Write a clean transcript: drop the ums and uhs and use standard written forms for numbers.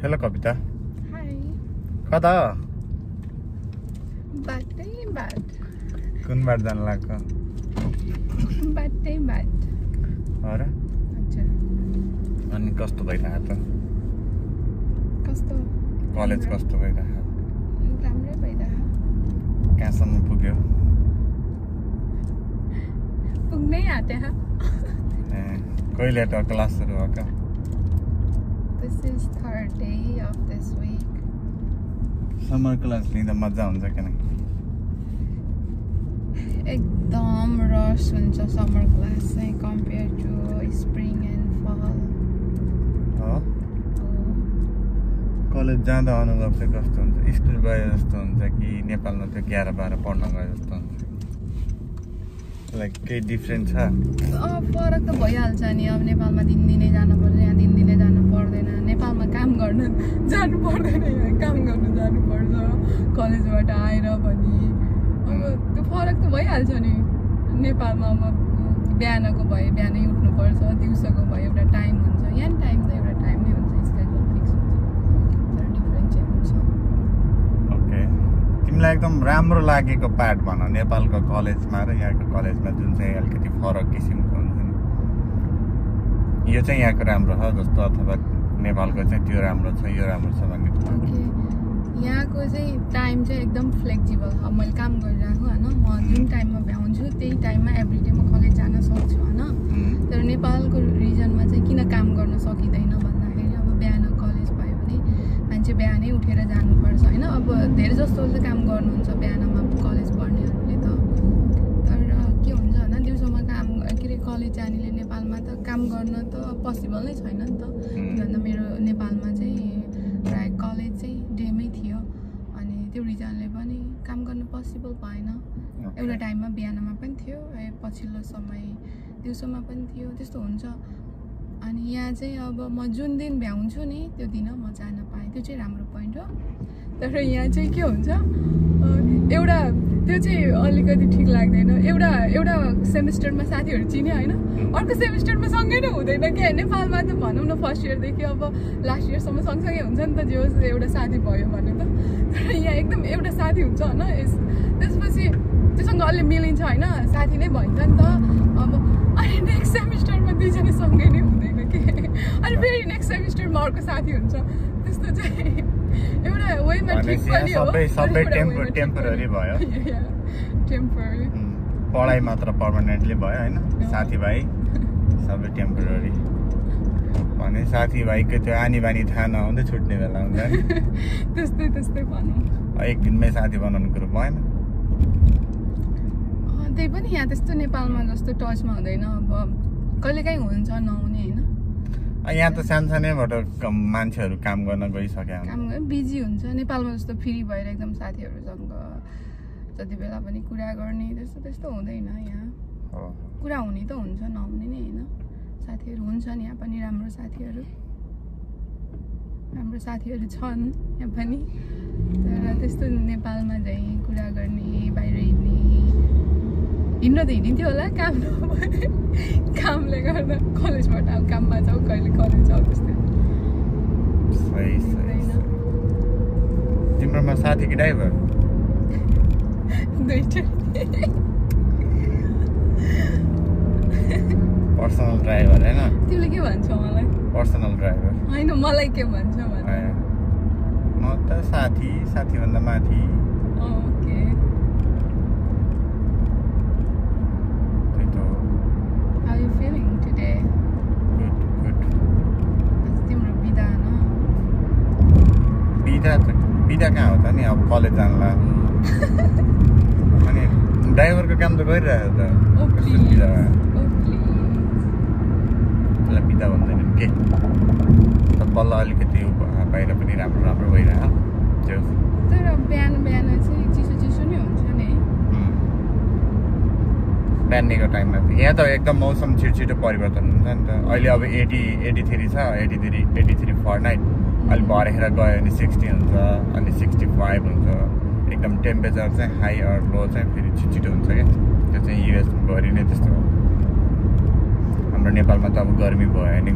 Hello Kavita. Hi. कता बाटै बाट कुन बाट जान लाग्छ बाटै बाट अरे अच्छा अनि कस्तो भइरहेछ त कस्तो कलेज कस्तो भइरहेछ राम्रै भइरहेछ कहाँसम्म पुग्यो पुग्नै आँटे ए कहिले त क्लास सुरु भएको This is third day of this week. Summer class लिँदा मजा हुन्छ किन एकदम रस हुन्छ समर क्लास चाहिँ कम्पेयर टु स्प्रिङ एन्ड फल हो कलेज जाँदा अनुभव चाहिँ कस्तो हुन्छ स्कुल गए जस्तो हुन्छ कि नेपालमा त्यो 11-12 पढ्न गए जस्तो हुन्छ लाइक केही डिफ्रेन्ट छ फरक त भइहाल्छ नि अब नेपालमा दिनदिनै जानु पर्छ यहाँ दिनदिनै जानु पर्दैन नेपालमा काम गर्न जानु पर्दैन यहाँ काम गर्नु जानुपर्छ कलेजबाट आएर पनि अब त्यो फरक त भइहाल्छ नि नेपालमा अब बिहानको भए बिहानै उठ्नुपर्छ दिउँसोको भए एउटा टाइम हुन्छ यहाँ नि टाइम त एउटा टाइम नै हुन्छ स्केड्युल फिक्स हुन्छ तर डिफ्रेन्ट चाहिँ हुन्छ ओके तिमीलाई एकदम राम्रो लागेको पार्ट भन नेपालको कलेजमा र यहाँको कलेजमा जुन चाहिँ अलिकति फरक किसिमको हुन्छ नि यो चाहिँ यहाँको राम्रो हो जस्तो अथवा नेपालको चाहिँ त्यो राम्रो छ यो राम्रो छ भन्ने ओके यहाँको चाहिँ टाइम चाहिँ एकदम फ्लेक्सिबल हो मैले काम गरिरहेको होइन म जुन टाइममा भ्याउँछु त्यही टाइममा एभ्रिडे म कलेज जान सक्छु होइन तर नेपालको रिजनमा चाहिँ किन काम गर्न सकिँदैन भन्दाखेरि अब बिहान कलेज भयो भने मान्छे बिहानै उठेर जानुपर्छ होइन अब धेरै जस्तोले काम गर्नुहुन्छ बिहानमा कलेज पढ्नेहरूले त तर के हुन्छ भने दिउँसोमा काम के अरे कलेज जानेले नेपालमा त काम गर्न त पोसिबल नै छैन नि त किनभने मेरो नेपालमा चाहिँ प्राय कलेज चाहिँ डेमै थियो अनि त्यो रिजनले पनि काम गर्नु पोसिबल भएन एउटा टाइममा बिहानमा पनि थियो पछिल्लो समय दिउँसोमा पनि थियो त्यस्तो हुन्छ अनि यहाँ चाहिँ अब म जुन दिन भ्याउँछु नि त्यो दिन म जान पाएँ त्यो चाहिँ राम्रो पोइन्ट हो तर यहाँ चाहिँ के हुन्छ एउटा त्यो चाहिँ अलिकति ठिक लाग्दैन एउटा सेमिस्टरमा साथीहरू चिन्यो होइन अर्को सेमिस्टरमा सँगै नै हुँदैन क्या नेपालमा त भनौँ न फर्स्ट इयरदेखि अब लास्ट इयरसम्म सँगसँगै हुन्छ नि त जो एउटा साथी भयो भने त तर यहाँ एकदम एउटा साथी हुन्छ होइन त्यसपछि त्योसँग अलि मिलिन्छ होइन साथी नै भइन्छ नि त अब अनि नेक्स्ट सेमिस्टरमा दुईजना सँगै नै हुँदैन कि अनि फेरि नेक्स्ट सेमिस्टरमा अर्को साथी हुन्छ त्यस्तो चाहिँ एउटा वेमा ठिक पनि हो सबै टेम्पोररी भयो टेम्पोररी पढाइ मात्र पर्मानेन्टली भयो होइन साथीभाइ सबै टेम्पोररी भने साथीभाइको त्यो आनी बानी थाहा नहुँदै छुट्ने बेला हुन्छ नि त्यस्तै भनौँ एक दिनमै साथी बनाउनु कुरो भएन त्यही पनि यहाँ त्यस्तो नेपालमा जस्तो टचमा हुँदैन अब कहिलेकाहीँ हुन्छ नहुने होइन यहाँ त सानसानैबाट मान्छेहरू काम गर्न गइसक्यो काम गर्न बिजी हुन्छ नेपालमा जस्तो फ्री भएर एकदम साथीहरूसँग जति बेला पनि कुरा गर्ने त्यस्तो हुँदैन यहाँ कुरा हुने त हुन्छ नहुने नै होइन साथीहरू हुन्छन् यहाँ पनि राम्रो साथीहरू छन् यहाँ पनि तर त्यस्तो नेपालमा चाहिँ कुरा गर्ने बाहिर हिँड्न त हिँडिन्थ्यो होला काम नभए कामले गर्दा कलेजबाट अब काममा जाऊ कहिले कलेज जाऊ त्यस्तै तिम्रोमा साथी कि ड्राइभर दुईटै पर्सनल ड्राइभर होइन तिमीले के भन्छौ मलाई पर्सनल ड्राइभर होइन मलाई के भन्छ म त साथीभन्दा माथि okay How are you feeling today? Good. तिम्रो बिदा न बिदा कहाँ हो त नि अब कलेज जानला अनि ड्राइभरको काम त गरिरहेको त बिदा भन्दैन के त बल्ल अलिकति बाहिर पनि राम्रो भइरहेको त्यो तर बिहान चाहिँ चिसो नै हुन्छ नि बिहानको टाइममा यहाँ त एकदम मौसम छिटो परिवर्तन हुन्छ नि त अहिले अब 83 छ 83 फरेनहाइट अहिले भरेर गयो भने 60 हुन्छ अनि 65 हुन्छ एकदम टेम्परेचर चाहिँ हाई अर लो चाहिँ फेरि छिटो हुन्छ क्या त्यो चाहिँ युएस भरि नै त्यस्तो हो हाम्रो नेपालमा त अब गर्मी भयो भने